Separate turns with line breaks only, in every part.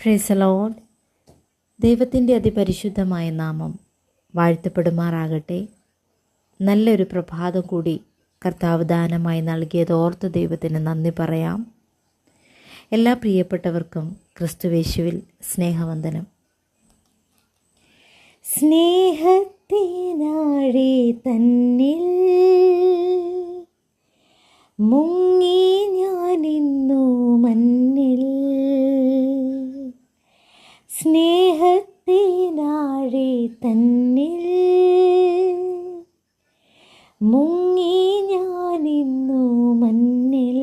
Price the Lord. ദൈവത്തിൻ്റെ അതിപരിശുദ്ധമായ നാമം വാഴ്ത്തപ്പെടുമാറാകട്ടെ. നല്ലൊരു പ്രഭാതം കൂടി കർത്താവ് ദാനമായി നൽകിയത് ഓർത്ത് ദൈവത്തിന് നന്ദി പറയാം. എല്ലാ പ്രിയപ്പെട്ടവർക്കും ക്രിസ്തുവേശുവിൽ സ്നേഹവന്ദനം. സ്നേഹത്തിനാഴി തന്നിൽ മുങ്ങി ഞാനിന്നു മന്നിൽ, സ്നേഹത്തിനാഴി തന്നിൽ മുങ്ങി ഞാനിന്നു മന്നിൽ,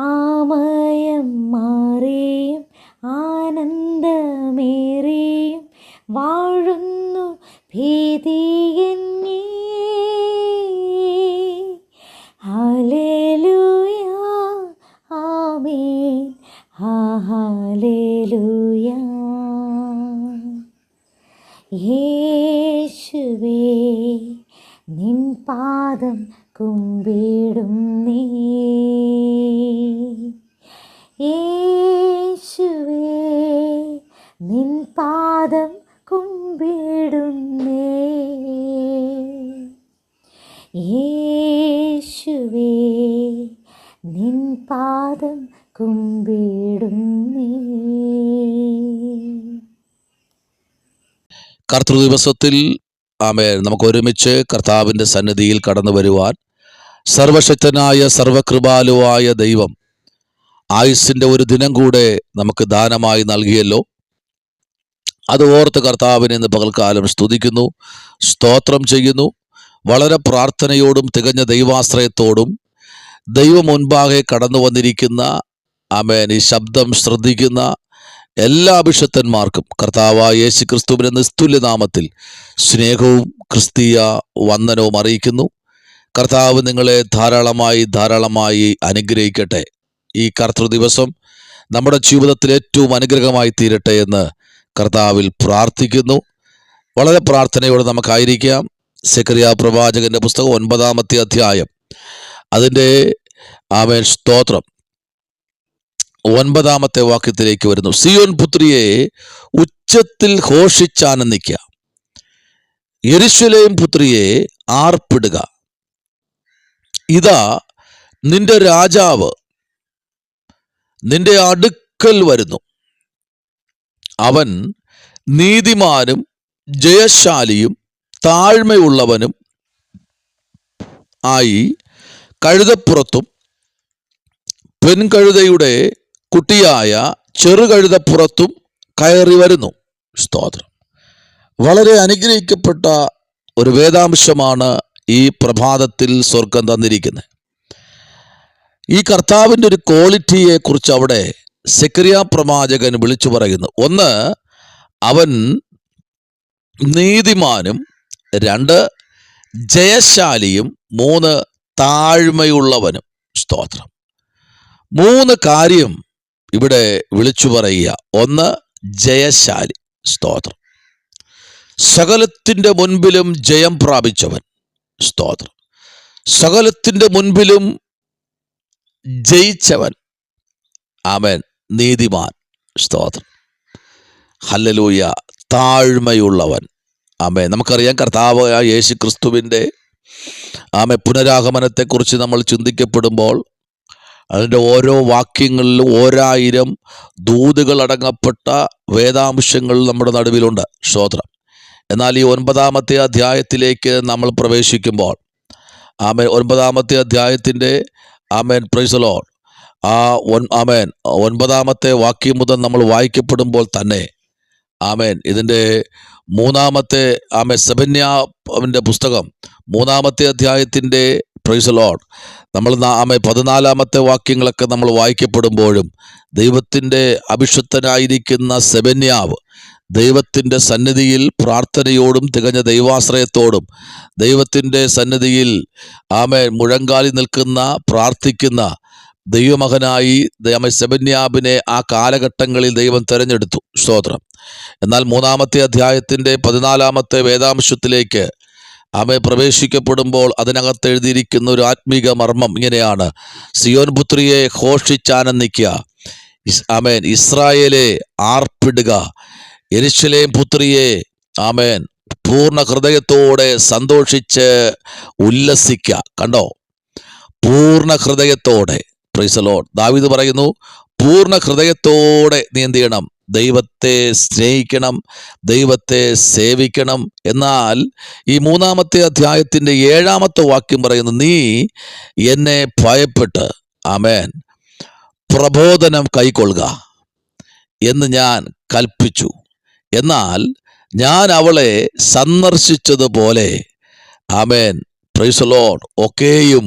ആമയം മാറിയും ആനന്ദമേറിയും വാഴുന്നു ഭീതിയെന്നീ. ഹല്ലേലൂയ, ആമേൻ, ഹല്ലേലൂയ. യേശുവേ നിൻ പാദം കുമ്പിടുന്നേ, യേശുവേ നിൻ പാദം കുമ്പിടുന്നേ, യേശുവേ നിൻ പാദം കുമ്പിടുന്നേ.
കർത്തൃദിവസത്തിൽ നമുക്ക് ഒരുമിച്ച് കർത്താവിൻ്റെ സന്നിധിയിൽ കടന്നു വരുവാൻ സർവശക്തനായ സർവകൃപാലുവായ ദൈവം ആയുസ്സിൻ്റെ ഒരു ദിനം കൂടെ നമുക്ക് ദാനമായി നൽകിയല്ലോ. അത് ഓർത്ത് കർത്താവിനെ ഇന്ന് പകൽക്കാലം സ്തുതിക്കുന്നു, സ്തോത്രം ചെയ്യുന്നു. വളരെ പ്രാർത്ഥനയോടും തികഞ്ഞ ദൈവാശ്രയത്തോടും ദൈവം മുൻപാകെ കടന്നു വന്നിരിക്കുന്ന ഈ ശബ്ദം ശ്രദ്ധിക്കുന്ന എല്ലാ അഭിഷക്തന്മാർക്കും കർത്താവായ യേശു ക്രിസ്തുവിന്റെ നിസ്തുല്യനാമത്തിൽ സ്നേഹവും ക്രിസ്തീയ വന്ദനവും അറിയിക്കുന്നു. കർത്താവ് നിങ്ങളെ ധാരാളമായി അനുഗ്രഹിക്കട്ടെ. ഈ കർത്തൃദിവസം നമ്മുടെ ജീവിതത്തിൽ ഏറ്റവും അനുഗ്രഹമായി തീരട്ടെ എന്ന് കർത്താവിൽ പ്രാർത്ഥിക്കുന്നു. വളരെ പ്രാർത്ഥനയോടെ നമുക്കായിരിക്കാം. സെക്കറിയ പ്രവാചകന്റെ പുസ്തകം 9-ാമത്തെ അധ്യായം അതിൻ്റെ സ്തോത്രം 9-ാമത്തെ വാക്യത്തിലേക്ക് വരുന്നു. സിയോൻ പുത്രിയെ ഉച്ചത്തിൽ ഘോഷിച്ചാനന്ദിക്കുക, യെരൂശലേം പുത്രിയെ ആർപ്പിടുക. ഇതാ നിന്റെ രാജാവ് നിന്റെ അടുക്കൽ വരുന്നു, അവൻ നീതിമാനും ജയശാലിയും താഴ്മയുള്ളവനും ആയി കഴുതപ്പുറത്തും പെൺകഴുതയുടെ കുട്ടിയായ ചെറുകഴുതപ്പുറത്തും കയറി വരുന്നു. സ്തോത്രം. വളരെ അനുഗ്രഹിക്കപ്പെട്ട ഒരു വേദാംശമാണ് ഈ പ്രഭാതത്തിൽ സ്വർഗം തന്നിരിക്കുന്നത്. ഈ കർത്താവിൻ്റെ ഒരു ക്വാളിറ്റിയെ കുറിച്ച് അവിടെ സെക്കറിയ പ്രവാചകൻ വിളിച്ചു പറയുന്നു. ഒന്ന്, അവൻ നീതിമാനും, 2 ജയശാലിയും, 3 താഴ്മയുള്ളവനും. സ്തോത്രം. 3 കാര്യം ഇവിടെ വിളിച്ചു പറയുക. ഒന്ന്, ജയശാലി. സ്തോത്രം. സകലത്തിൻ്റെ മുൻപിലും ജയം പ്രാപിച്ചവൻ. സ്തോത്രം. സകലത്തിൻ്റെ മുൻപിലും ജയിച്ചവൻ. ആമേൻ. നീതിമാൻ. സ്തോത്രം. ഹല്ലേലൂയ. താഴ്മയുള്ളവൻ. ആമേൻ. നമുക്കറിയാം കർത്താവ് യേശു ക്രിസ്തുവിൻ്റെ പുനരാഗമനത്തെക്കുറിച്ച് നമ്മൾ ചിന്തിക്കപ്പെടുമ്പോൾ അതിൻ്റെ ഓരോ വാക്യങ്ങളിലും 1000 ദൂതുകൾ അടങ്ങപ്പെട്ട വേദാംശങ്ങൾ നമ്മുടെ നടുവിലുണ്ട്. സ്തോത്രം. എന്നാൽ ഈ 9-ാമത്തെ അധ്യായത്തിലേക്ക് നമ്മൾ പ്രവേശിക്കുമ്പോൾ 9-ാമത്തെ അധ്യായത്തിൻ്റെ പ്രൈസ് ദി ലോർഡ് 9-ാമത്തെ വാക്യം മുതൽ നമ്മൾ വായിക്കപ്പെടുമ്പോൾ തന്നെ ഇതിൻ്റെ 3-ാമത്തെ സെബന്യാവിൻ്റെ പുസ്തകം 3-ാമത്തെ അധ്യായത്തിൻ്റെ പ്രൈസ് ദി ലോർഡ് നമ്മൾ 14-ാമത്തെ വാക്യങ്ങളൊക്കെ നമ്മൾ വായിക്കപ്പെടുമ്പോഴും ദൈവത്തിൻ്റെ അഭിഷിക്തനായിരിക്കുന്ന സെബന്യാവ് ദൈവത്തിൻ്റെ സന്നിധിയിൽ പ്രാർത്ഥനയോടും തികഞ്ഞ ദൈവാശ്രയത്തോടും ദൈവത്തിൻ്റെ സന്നിധിയിൽ മുഴങ്കാലിൽ നിൽക്കുന്ന പ്രാർത്ഥിക്കുന്ന ദൈവമകനായി സെബന്യാവിനെ ആ കാലഘട്ടങ്ങളിൽ ദൈവം തിരഞ്ഞെടുത്തു. സ്തോത്രം. എന്നാൽ 3-ാമത്തെ അധ്യായത്തിൻ്റെ 14-ാമത്തെ വേദാംശത്തിലേക്ക് പ്രവേശിക്കപ്പെടുമ്പോൾ അതിനകത്ത് എഴുതിയിരിക്കുന്ന ഒരു ആത്മീക മർമ്മം ഇങ്ങനെയാണ്: സിയോൻ പുത്രിയെ ഘോഷിച്ചാനന്ദിക്കുക, ആമേൻ, ഇസ്രായേലെ ആർപ്പിടുക, യെരൂശലേം പുത്രിയെ ആമേൻ പൂർണ്ണ ഹൃദയത്തോടെ സന്തോഷിച്ച് ഉല്ലസിക്ക. കണ്ടോ, പൂർണ്ണ ഹൃദയത്തോടെ. Price the Lord. ദാവീദ് പറയുന്നു, പൂർണ്ണ ഹൃദയത്തോടെ നീ എന്ത് ചെയ്യണം? ദൈവത്തെ സ്നേഹിക്കണം, ദൈവത്തെ സേവിക്കണം. എന്നാൽ ഈ 3-ാമത്തെ അധ്യായത്തിൻ്റെ 7-ാമത്തെ വാക്യം പറയുന്നു, നീ എന്നെ ഭയപ്പെട്ട് ആമേൻ പ്രബോധനം കൈക്കൊള്ളുക എന്ന് ഞാൻ കൽപ്പിച്ചു. എന്നാൽ ഞാൻ അവളെ സന്ദർശിച്ചതുപോലെ ആമേൻ പ്രൈസ് ദി ലോർഡ് ഒക്കെയും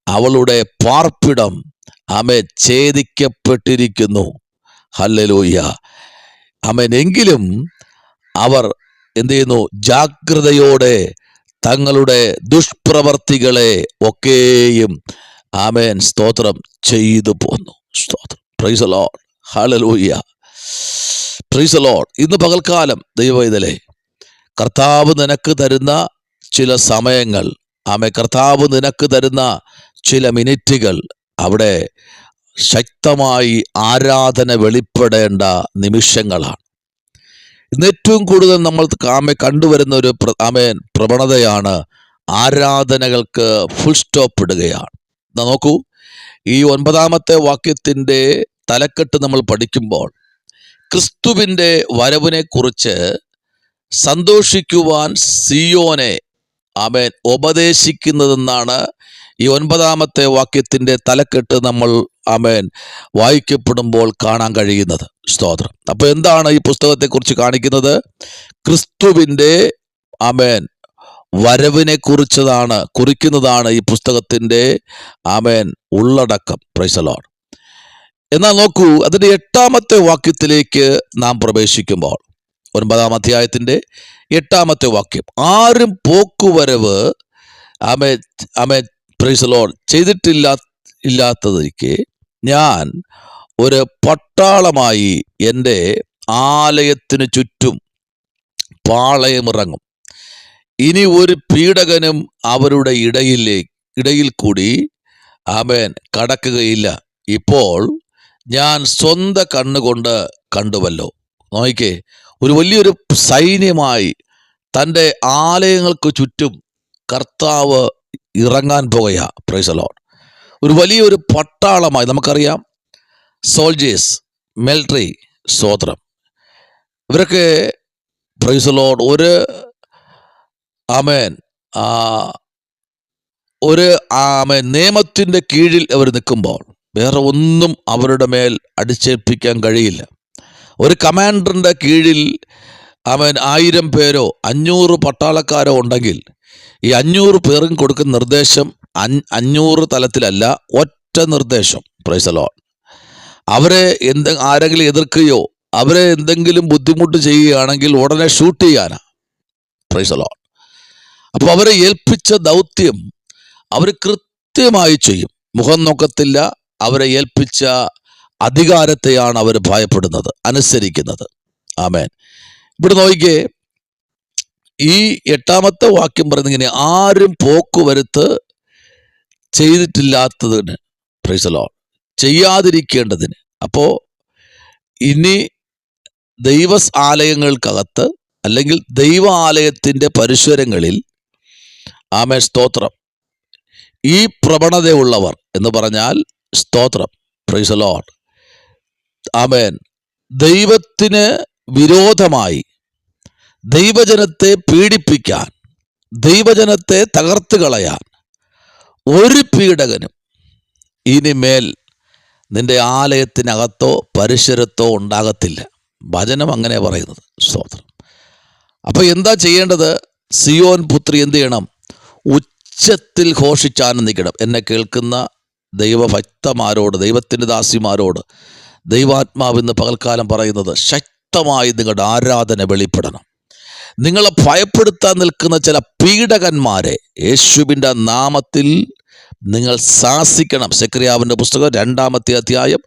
അവളുടെ പാർപ്പിടം ആമേൻ ഛേദിക്കപ്പെട്ടിരിക്കുന്നു. ഹല്ലേലൂയ. ആമേൻ. എങ്കിലും അവർ എന്ത് ചെയ്യുന്നു? ജാഗ്രതയോടെ തങ്ങളുടെ ദുഷ്പ്രവർത്തികളെ ഒക്കെയും ആമേൻ സ്തോത്രം ചെയ്തു പോന്നു. സ്തോത്രം. Price the Lord. Hallelujah. Price the Lord. ഇന്ന് പകൽക്കാലം ദൈവവേദലേ, കർത്താവ് നിനക്ക് തരുന്ന ചില സമയങ്ങൾ, കർത്താവ് നിനക്ക് തരുന്ന ചില മിനിറ്റുകൾ, അവിടെ ശക്തമായി ആരാധന വെളിപ്പെടേണ്ട നിമിഷങ്ങളാണ്. ഇന്ന് ഏറ്റവും കൂടുതൽ നമ്മൾ കണ്ടുവരുന്ന ഒരു പ്രവണതയാണ് ആരാധനകൾക്ക് ഫുൾ സ്റ്റോപ്പ് ഇടുകയാണ്. നോക്കൂ, ഈ 9-ാമത്തെ വാക്യത്തിൻ്റെ തലക്കെട്ട് നമ്മൾ പഠിക്കുമ്പോൾ ക്രിസ്തുവിൻ്റെ വരവിനെ കുറിച്ച് സന്തോഷിക്കുവാൻ സിയോനെ ആമേൻ ഉപദേശിക്കുന്നതെന്നാണ് ഈ 9-ാമത്തെ വാക്യത്തിൻ്റെ തലക്കെട്ട് നമ്മൾ ആമേൻ വായിക്കപ്പെടുമ്പോൾ കാണാൻ കഴിയുന്നത്. സ്തോത്രം. അപ്പോൾ എന്താണ് ഈ പുസ്തകത്തെക്കുറിച്ച് കാണിക്കുന്നത്? ക്രിസ്തുവിൻ്റെ ആമേൻ വരവിനെ കുറിക്കുന്നതാണ് ഈ പുസ്തകത്തിൻ്റെ ആമേൻ ഉള്ളടക്കം. Price the Lord. എന്നാൽ നോക്കൂ, അതിൻ്റെ 8-ാമത്തെ വാക്യത്തിലേക്ക് നാം പ്രവേശിക്കുമ്പോൾ 9-ാം അധ്യായത്തിൻ്റെ 8-ാമത്തെ വാക്യം, ആരും പോക്കുവരവ് ആമേൻ പ്രൈസ് ദി ലോർഡ് ചെയ്തിട്ടില്ലാത്തതിരിക്കെ ഞാൻ ഒരു പട്ടാളമായി എൻ്റെ ആലയത്തിനു ചുറ്റും പാളയമിറങ്ങും. ഇനി ഒരു പീഡകനും അവരുടെ ഇടയിൽ കൂടി ആമേൻ കടക്കുകയില്ല. ഇപ്പോൾ ഞാൻ സ്വന്തം കണ്ണുകൊണ്ട് കണ്ടുവല്ലോ. നോക്കിക്കേ, ഒരു വലിയൊരു സൈന്യമായി തൻ്റെ ആലയങ്ങൾക്ക് ചുറ്റും കർത്താവ് ഇറങ്ങാൻ പോകുക. Price the Lord. ഒരു വലിയൊരു പട്ടാളമായി. നമുക്കറിയാം, സോൾജേഴ്സ്, മിലിറ്ററി, സ്തോത്രം, ഇവരൊക്കെ പ്രൈസ് ദി ലോർഡ് ഒരു നിയമത്തിൻ്റെ കീഴിൽ അവർ നിൽക്കുമ്പോൾ വേറെ ഒന്നും അവരുടെ മേൽ അടിച്ചേൽപ്പിക്കാൻ കഴിയില്ല. ഒരു കമാൻഡറിൻ്റെ കീഴിൽ 1000 പേരോ 500 പട്ടാളക്കാരോ ഉണ്ടെങ്കിൽ ഈ 500 പേർക്കും കൊടുക്കുന്ന നിർദ്ദേശം 500 തലത്തിലല്ല, ഒറ്റ നിർദ്ദേശം. Price the Lord. അവരെ ആരെങ്കിലും എതിർക്കുകയോ അവരെ എന്തെങ്കിലും ബുദ്ധിമുട്ട് ചെയ്യുകയാണെങ്കിൽ ഉടനെ ഷൂട്ട് ചെയ്യാനാ. Price the Lord. അപ്പോൾ അവരെ ഏൽപ്പിച്ച ദൗത്യം അവർ കൃത്യമായി ചെയ്യും. മുഖം നോക്കത്തില്ല. അവരെ ഏൽപ്പിച്ച അധികാരത്തെയാണ് അവർ ഭയപ്പെടുന്നത്, അനുസരിക്കുന്നത്. ആമേൻ. ഇവിടെ നോക്കിക്കേ, ഈ 8-ാമത്തെ വാക്യം പറയുന്നത് ഇങ്ങനെ, ആരും പോക്കുവരുത്ത് ചെയ്തിട്ടില്ലാത്തതിന്, പ്രൈസ് ദി ലോർഡ്, ചെയ്യാതിരിക്കേണ്ടതിന്. അപ്പോൾ ഇനി ദൈവ ആലയങ്ങൾക്കകത്ത് അല്ലെങ്കിൽ ദൈവ ആലയത്തിൻ്റെ പരിസരങ്ങളിൽ ആമേൻ സ്തോത്രം ഈ പ്രവണതയുള്ളവർ എന്ന് പറഞ്ഞാൽ സ്തോത്രം, പ്രൈസ് ദി ലോർഡ്, ആമേൻ, ദൈവത്തിന് വിരോധമായി ദൈവജനത്തെ പീഡിപ്പിക്കാൻ, ദൈവജനത്തെ തകർത്ത് കളയാൻ ഒരു പീഡകനും ഇനിമേൽ നിന്റെ ആലയത്തിനകത്തോ പരിസരത്തോ ഉണ്ടാകത്തില്ല. വചനം അങ്ങനെ പറയുന്നത്. സ്തോത്രം. അപ്പോൾ എന്താ ചെയ്യേണ്ടത്? സിയോൻ പുത്രി എന്ത് ചെയ്യണം? ഉച്ചത്തിൽ ഘോഷിച്ചാനന്ദിക്കണം. എന്നെ കേൾക്കുന്ന ദൈവഭക്തന്മാരോട്, ദൈവത്തിൻ്റെ ദാസിമാരോട് ദൈവാത്മാവെന്ന് പകൽക്കാലം പറയുന്നത്, ശക്തമായി നിങ്ങളുടെ ആരാധന വെളിപ്പെടണം. നിങ്ങളെ ഭയപ്പെടുത്താൻ നിൽക്കുന്ന ചില പീഡകന്മാരെ യേശുവിൻ്റെ നാമത്തിൽ നിങ്ങൾ ശാസിക്കണം. സെക്രിയാവിൻ്റെ പുസ്തകം 2-ാമത്തെ അധ്യായം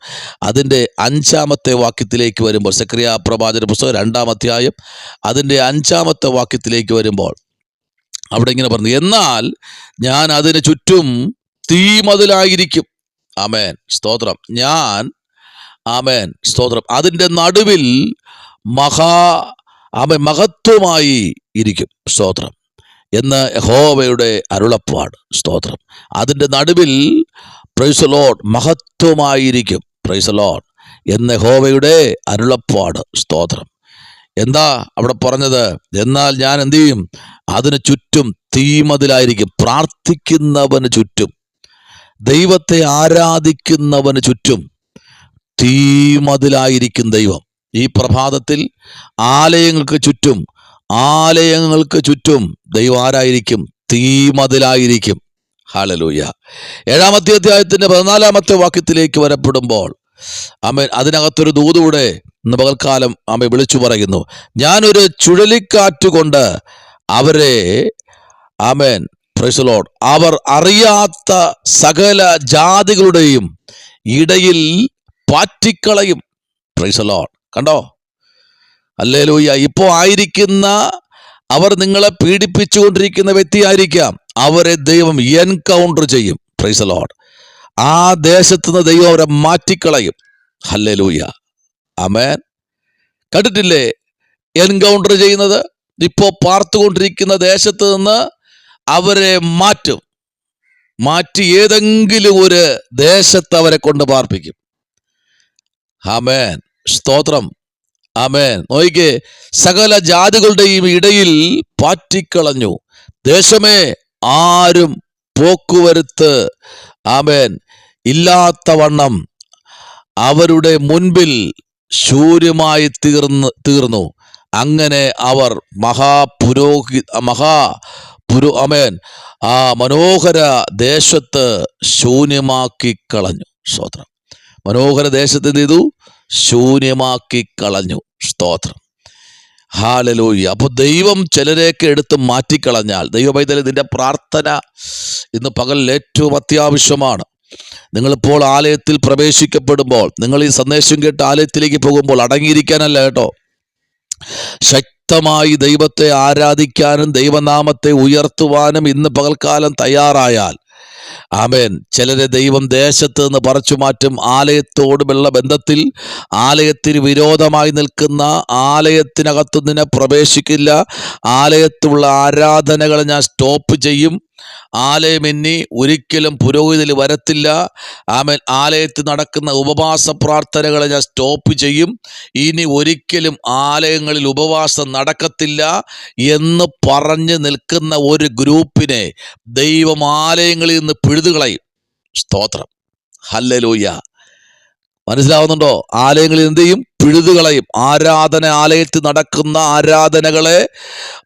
അതിൻ്റെ 5-ാമത്തെ വാക്യത്തിലേക്ക് വരുമ്പോൾ, സെക്രിയ പ്രവാചകന്റെ പുസ്തകം 2-ാം അധ്യായം അതിൻ്റെ 5-ാമത്തെ വാക്യത്തിലേക്ക് വരുമ്പോൾ അവിടെ ഇങ്ങനെ പറഞ്ഞു, എന്നാൽ ഞാൻ അതിന് ചുറ്റും തീമതിലായിരിക്കും. ആമേൻ സ്തോത്രം. ഞാൻ ആമേൻ, സ്തോത്രം. അതിൻ്റെ നടുവിൽ മഹത്വമായി ഇരിക്കും, സ്തോത്രം, എന്ന് യഹോവയുടെ അരുളപ്പാട്, സ്തോത്രം. അതിൻ്റെ നടുവിൽ പ്രൈസ് ദി ലോർഡ് മഹത്വമായിരിക്കും, പ്രൈസ് ദി ലോർഡ്, എന്ന് യഹോവയുടെ അരുളപ്പാട്, സ്തോത്രം. എന്താ അവിടെ പറഞ്ഞത്? എന്നാൽ ഞാൻ എന്തു ചെയ്യും? അതിന് ചുറ്റും തീമതിലായിരിക്കും. പ്രാർത്ഥിക്കുന്നവന് ചുറ്റും, ദൈവത്തെ ആരാധിക്കുന്നവന് ചുറ്റും തീമതിലായിരിക്കും ദൈവം. ഈ പ്രഭാതത്തിൽ ആലയങ്ങൾക്ക് ചുറ്റും ദൈവം ആരായിരിക്കും? തീമതിലായിരിക്കും. ഹല്ലേലൂയ. 7-ാമത്തെ അധ്യായത്തിന്റെ 14-ാമത്തെ വാക്യത്തിലേക്ക് വരപ്പെടുമ്പോൾ ആമേൻ, അതിനകത്തൊരു ദൂതൂടെ ഇന്ന് പകൽക്കാലം ആമേൻ വിളിച്ചു പറയുന്നു. ഞാനൊരു ചുഴലിക്കാറ്റ് കൊണ്ട് അവരെ, ആമേൻ, പ്രൈസ് ദി ലോർഡ്, അവർ അറിയാത്ത സകല ജാതികളുടെയും ഇടയിൽ പാറ്റിക്കളയും. Praise the lord. കണ്ടോ? ഹല്ലേലൂയ. ഇപ്പോൾ ആയിരിക്കുന്ന അവർ നിങ്ങളെ പീഡിപ്പിച്ചുകൊണ്ടിരിക്കുന്ന വ്യക്തിയായിരിക്കാം. അവരെ ദൈവം എൻകൗണ്ടർ ചെയ്യും. Price the Lord. ആ ദേശത്ത് നിന്ന് ദൈവം അവരെ മാറ്റിക്കളയും. ഹല്ലേലൂയ. ആമേൻ. കണ്ടിട്ടില്ലേ എൻകൗണ്ടർ ചെയ്യുന്നത്? ഇപ്പോൾ പാർത്തുകൊണ്ടിരിക്കുന്ന ദേശത്ത് നിന്ന് അവരെ മാറ്റി ഏതെങ്കിലും ഒരു ദേശത്ത് അവരെ കൊണ്ട് പാർപ്പിക്കും. ആമേൻ, സ്തോത്രം. ആമേൻ. നോക്കിക്കേ, സകല ജാതികളുടെയും ഇടയിൽ പാറ്റിക്കളഞ്ഞു. ദേശമേ, ആരും പോക്കുവരുത്ത്, ആമേൻ, ഇല്ലാത്തവണ്ണം അവരുടെ മുൻപിൽ ശൂന്യമായി തീർന്നു. അങ്ങനെ അവർ ആമേൻ, ആ മനോഹര ദേശത്ത് ശൂന്യമാക്കി കളഞ്ഞു. സ്തോത്രം. മനോഹര ദേശത്ത് എന്ത് ചെയ്തു? ശൂന്യമാക്കി കളഞ്ഞു. സ്തോത്രം. ഹല്ലേലൂയ. അപ്പോൾ ദൈവം ചിലരെയൊക്കെ എടുത്ത് മാറ്റിക്കളഞ്ഞാൽ, ദൈവപൈതലേ, നിന്റെ പ്രാർത്ഥന ഇന്ന് പകലിൽ ഏറ്റവും അത്യാവശ്യമാണ്. നിങ്ങളിപ്പോൾ ആലയത്തിൽ പ്രവേശിക്കപ്പെടുമ്പോൾ, നിങ്ങൾ ഈ സന്ദേശം കേട്ട് ആലയത്തിലേക്ക് പോകുമ്പോൾ അടങ്ങിയിരിക്കാനല്ല കേട്ടോ, ശക്തമായി ദൈവത്തെ ആരാധിക്കാനും ദൈവനാമത്തെ ഉയർത്തുവാനും ഇന്ന് പകൽക്കാലം തയ്യാറായാൽ, ആമേൻ, ചിലരെ ദൈവം ദേശത്ത് നിന്ന് പറിച്ചു മാറ്റും. ആലയത്തോടുമുള്ള ബന്ധത്തിൽ ആലയത്തിന് വിരോധമായി നിൽക്കുന്ന, ആലയത്തിനകത്തു നിന്നെ പ്രവേശിക്കില്ല, ആലയത്തുള്ള ആരാധനകൾ ഞാൻ സ്റ്റോപ്പ് ചെയ്യും, ആലയം ഇനി ഒരിക്കലും പുരോഹിതൽ വരത്തില്ല, ആമേൻ, ആലയത്തിൽ നടക്കുന്ന ഉപവാസ പ്രാർത്ഥനകളെ ഞാൻ സ്റ്റോപ്പ് ചെയ്യും, ഇനി ഒരിക്കലും ആലയങ്ങളിൽ ഉപവാസം നടക്കത്തില്ല എന്ന് പറഞ്ഞ് നിൽക്കുന്ന ഒരു ഗ്രൂപ്പിനെ ദൈവം ആലയങ്ങളിൽ നിന്ന് പിഴുതുകളയും. സ്തോത്രം. ഹല്ലേലൂയ. മനസ്സിലാവുന്നുണ്ടോ? ആലയങ്ങളിൽ എന്ത് ചെയ്യും? പിഴുതുകളയും. ആലയത്തിൽ നടക്കുന്ന ആരാധനകളെ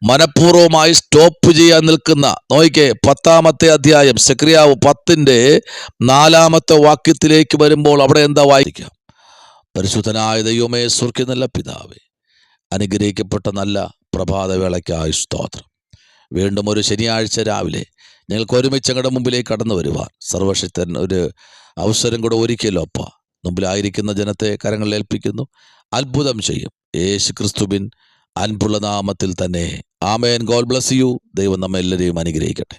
മനഃപൂർവ്വമായി സ്റ്റോപ്പ് ചെയ്യാൻ നിൽക്കുന്ന, നോക്കിക്കേ, 10-ാമത്തെ അധ്യായം സെക്രിയാവ് 10-ന്റെ 4-ാമത്തെ വാക്യത്തിലേക്ക് വരുമ്പോൾ അവിടെ എന്താ വായിക്കാം? പരിശുദ്ധനായ ദൈവമേ, സ്വർഗ്ഗീയ നല്ല പിതാവേ, അനുഗ്രഹിക്കപ്പെട്ട നല്ല പ്രഭാതവേളയ്ക്കായി സ്തോത്രം. വീണ്ടും ഒരു ശനിയാഴ്ച രാവിലെ ഞങ്ങൾക്ക് ഒരുമിച്ച് ഞങ്ങളുടെ മുമ്പിലേക്ക് കടന്നു വരുവാൻ സർവശക്തൻ ഒരു അവസരം കൂടെ ഒരുക്കിയല്ലോ. അപ്പ, മുമ്പിലായിരിക്കുന്ന ജനത്തെ കരങ്ങളിൽ ഏൽപ്പിക്കുന്നു. അത്ഭുതം ചെയ്യും യേശു ക്രിസ്തുവിൻ അൻപുള്ള നാമത്തിൽ തന്നെ. ആമേൻ. God bless you. ദൈവം നമ്മെ എല്ലാവരെയും അനുഗ്രഹിക്കട്ടെ.